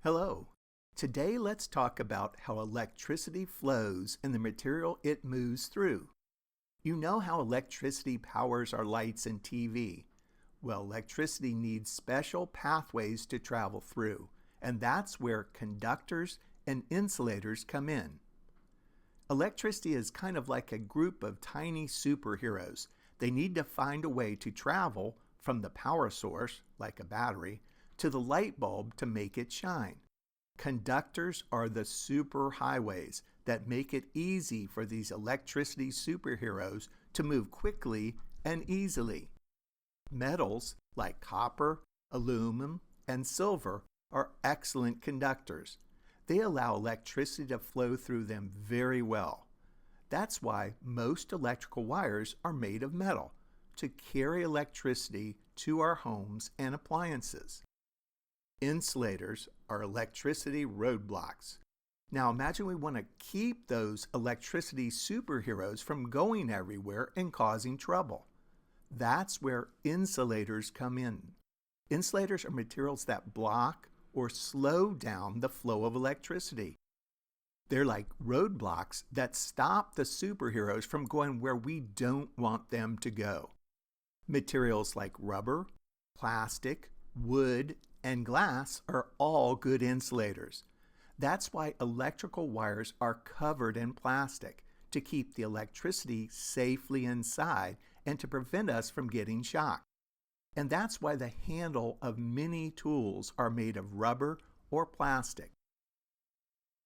Hello. Today let's talk about how electricity flows and the material it moves through. You know how electricity powers our lights and TV. Well, electricity needs special pathways to travel through, and that's where conductors and insulators come in. Electricity is kind of like a group of tiny superheroes. They need to find a way to travel from the power source, like a battery, to the light bulb to make it shine. Conductors are the superhighways that make it easy for these electricity superheroes to move quickly and easily. Metals like copper, aluminum, and silver are excellent conductors. They allow electricity to flow through them very well. That's why most electrical wires are made of metal, to carry electricity to our homes and appliances. Insulators are electricity roadblocks. Now imagine we want to keep those electricity superheroes from going everywhere and causing trouble. That's where insulators come in. Insulators are materials that block or slow down the flow of electricity. They're like roadblocks that stop the superheroes from going where we don't want them to go. Materials like rubber, plastic, wood, and glass are all good insulators. That's why electrical wires are covered in plastic, to keep the electricity safely inside and to prevent us from getting shocked. And that's why the handle of many tools are made of rubber or plastic.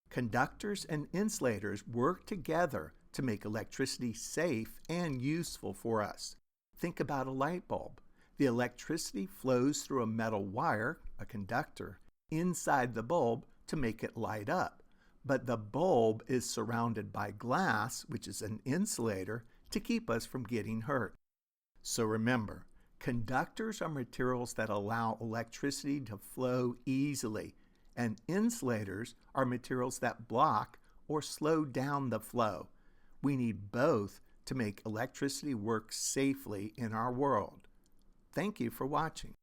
Conductors and insulators work together to make electricity safe and useful for us. Think about a light bulb. The electricity flows through a metal wire, a conductor, inside the bulb to make it light up. But the bulb is surrounded by glass, which is an insulator, to keep us from getting hurt. So remember, conductors are materials that allow electricity to flow easily, and insulators are materials that block or slow down the flow. We need both to make electricity work safely in our world. Thank you for watching.